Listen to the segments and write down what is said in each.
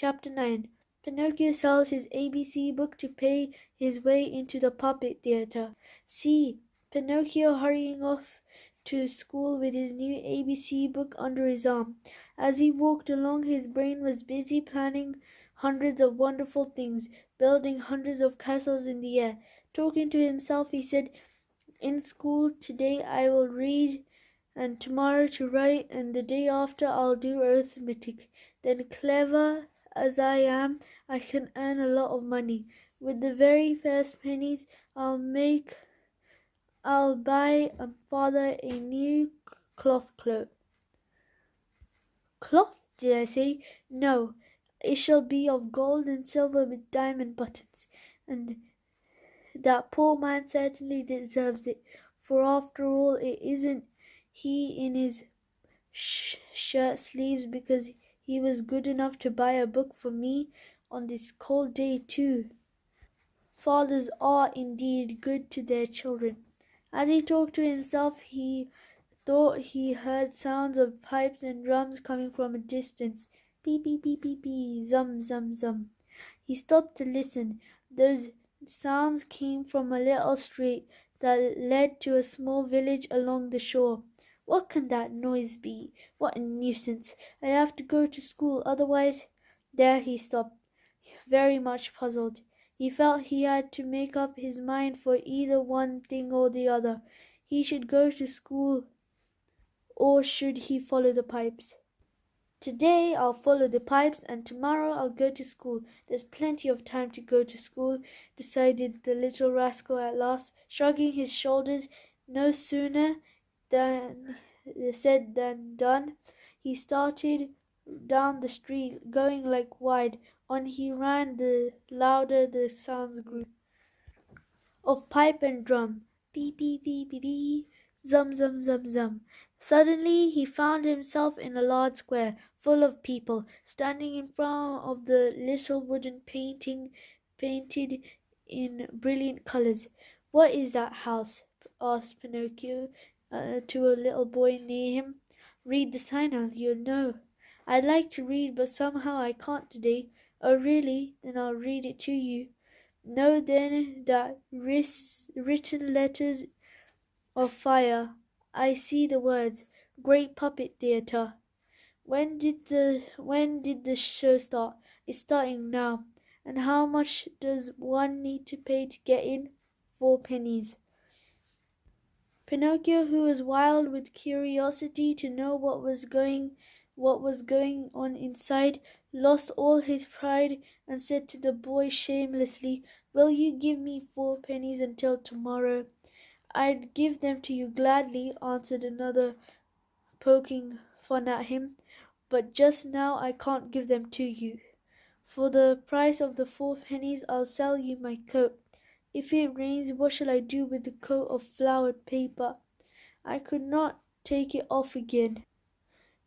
Chapter 9. Pinocchio sells his ABC book to pay his way into the puppet theatre. See Pinocchio hurrying off to school with his new ABC book under his arm. As he walked along, his brain was busy planning hundreds of wonderful things, building hundreds of castles in the air. Talking to himself, he said, "In school today I will read, and tomorrow to write, and the day after I'll do arithmetic. Then, clever as I am, I can earn a lot of money. With the very first pennies I'll buy father a new cloth coat." Cloth, did I say? No, it shall be of gold and silver with diamond buttons. And that poor man certainly deserves it, for after all it isn't he in his shirt sleeves because he was good enough to buy a book for me on this cold day too. Fathers are indeed good to their children. As he talked to himself, he thought he heard sounds of pipes and drums coming from a distance. Beep, beep, beep, beep, beep, zum, zum, zum. He stopped to listen. Those sounds came from a little street that led to a small village along the shore. What can that noise be? What a nuisance! I have to go to school, otherwise— There he stopped, very much puzzled. He felt he had to make up his mind for either one thing or the other. He should go to school, or should he follow the pipes? Today I'll follow the pipes, and tomorrow I'll go to school. There's plenty of time to go to school, decided the little rascal at last, shrugging his shoulders. No sooner said than done. He started down the street, going like wild. On he ran, the louder the sounds grew of pipe and drum. Beep, beep, beep, beep, beep. Zum, zum, zum, zum. Suddenly he found himself in a large square, full of people, standing in front of the little wooden painting painted in brilliant colours. "What is that house?" asked Pinocchio to a little boy near him. "Read the sign and you'll know." "I'd like to read, but somehow I can't today." "Oh, really? Then I'll read it to you." "No, then that written letters of fire. I see the words. Great Puppet Theatre. When did the show start?" "It's starting now." "And how much does one need to pay to get in?" "4 pennies." Pinocchio, who was wild with curiosity to know what was going on inside, lost all his pride and said to the boy shamelessly, "Will you give me 4 pennies until tomorrow?" "I'd give them to you gladly," answered another, poking fun at him, "but just now I can't give them to you. For the price of the 4 pennies I'll sell you my coat. If it rains, what shall I do with the coat of flowered paper? I could not take it off again.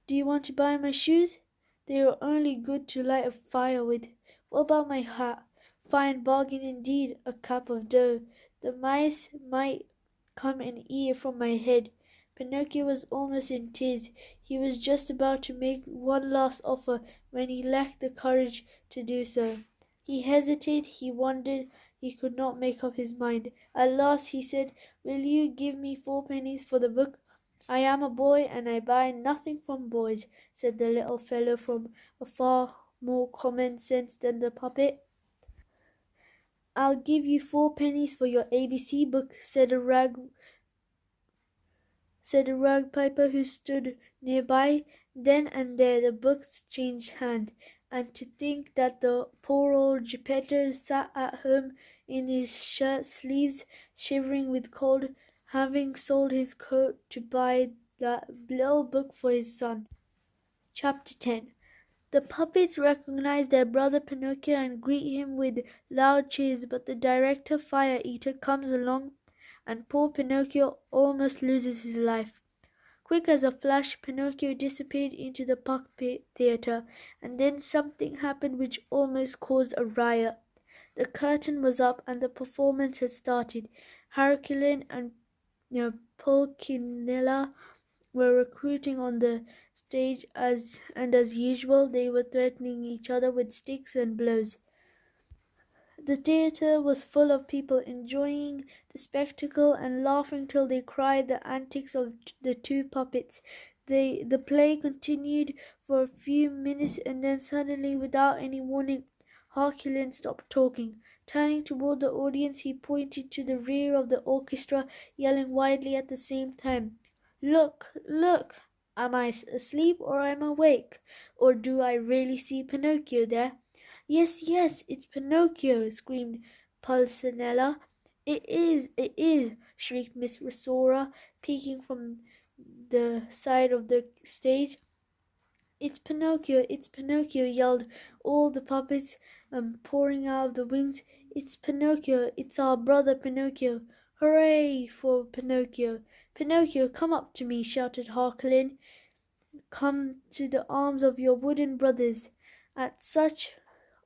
Do you want to buy my shoes? They are only good to light a fire with. What about my hat? Fine bargain indeed, a cap of dough. The mice might come and eat it from my head." Pinocchio was almost in tears. He was just about to make one last offer when he lacked the courage to do so. He hesitated, he wondered, he could not make up his mind. At last he said, "Will you give me 4 pennies for the book?" "I am a boy, and I buy nothing from boys," said the little fellow from a far more common sense than the puppet. "I'll give you 4 pennies for your ABC book," said a ragpiper who stood nearby. Then and there the books changed hand, and to think that the poor old Geppetto sat at home in his shirt sleeves, shivering with cold, having sold his coat to buy that little book for his son. Chapter 10. The puppets recognize their brother Pinocchio and greet him with loud cheers, but the director Fire Eater comes along and poor Pinocchio almost loses his life. Quick as a flash, Pinocchio disappeared into the puppet theatre, and then something happened which almost caused a riot. The curtain was up and the performance had started. Hercules and Pulcinella were recruiting on the stage as usual they were threatening each other with sticks and blows. The theatre was full of people enjoying the spectacle and laughing till they cried the antics of the two puppets. The play continued for a few minutes and then suddenly, without any warning, Harkulin stopped talking. Turning toward the audience, he pointed to the rear of the orchestra, yelling wildly at the same time, "Look, look! Am I asleep or am I awake? Or do I really see Pinocchio there?" "Yes, yes, it's Pinocchio!" screamed Pulcinella. It is!" shrieked Miss Rosora, peeking from the side of the stage. It's Pinocchio!" yelled all the puppets, pouring out of the wings. "It's Pinocchio! It's our brother Pinocchio! Hooray for Pinocchio!" "Pinocchio, come up to me!" shouted Harkolin. "Come to the arms of your wooden brothers." At such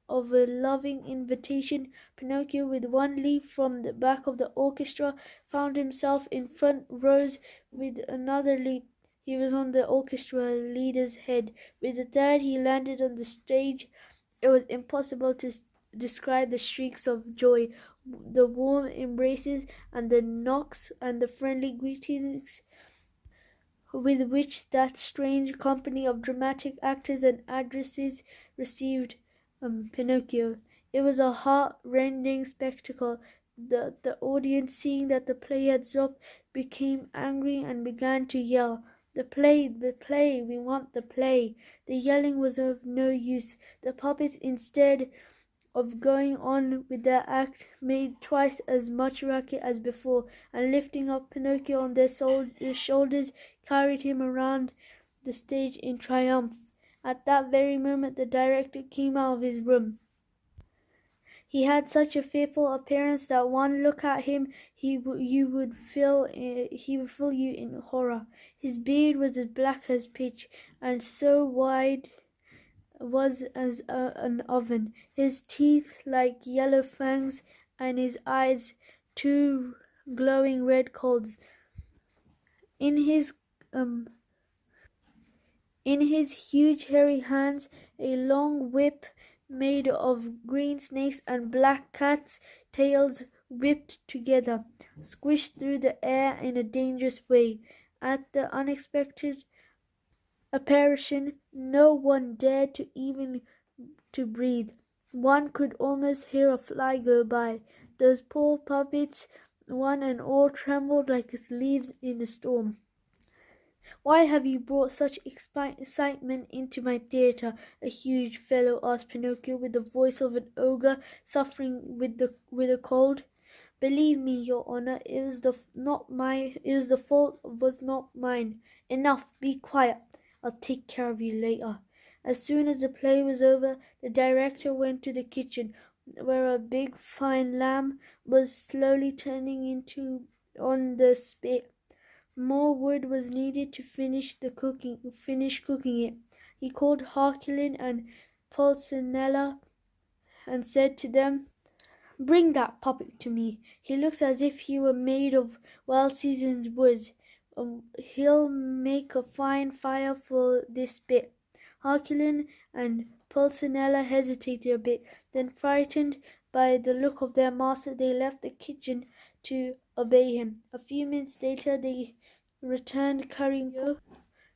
of a loving invitation, Pinocchio, with one leap from the back of the orchestra, found himself in front rows. With another leap, he was on the orchestra leader's head. With a third, he landed on the stage. It was impossible to describe the shrieks of joy, the warm embraces, and the knocks and the friendly greetings with which that strange company of dramatic actors and actresses received Pinocchio. It was a heart-rending spectacle. The audience, seeing that the play had stopped, became angry and began to yell, the play, we want the play." The yelling was of no use. The puppets, instead of going on with their act, made twice as much racket as before, and lifting up Pinocchio on their shoulders, carried him around the stage in triumph. At that very moment the director came out of his room. He had such a fearful appearance that one look at him he would fill you in horror. His beard was as black as pitch, and so wide was as an oven, his teeth like yellow fangs, and his eyes two glowing red coals. In his huge hairy hands a long whip made of green snakes and black cats' tails whipped together, squished through the air in a dangerous way. At the unexpected apparition no one dared to even to breathe. One could almost hear a fly go by. Those poor puppets, one and all, trembled like leaves in a storm. "Why have you brought such excitement into my theatre?" a huge fellow asked Pinocchio with the voice of an ogre suffering with a cold. "Believe me, your honor, the fault was not mine." "Enough, be quiet. I'll take care of you later." As soon as the play was over, the director went to the kitchen, where a big fine lamb was slowly turning on the spit. More wood was needed to finish cooking it. He called Harkulin and Pulcinella and said to them, "Bring that puppet to me. He looks as if he were made of well-seasoned wood. He'll make a fine fire for this bit." Harkulin and Pulcinella hesitated a bit, then, frightened by the look of their master, they left the kitchen to obey him. A few minutes later they returned carrying Pinocchio,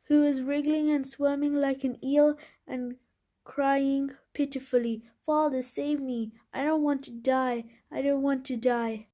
who was wriggling and squirming like an eel and crying pitifully, "Father, save me! I don't want to die! I don't want to die!"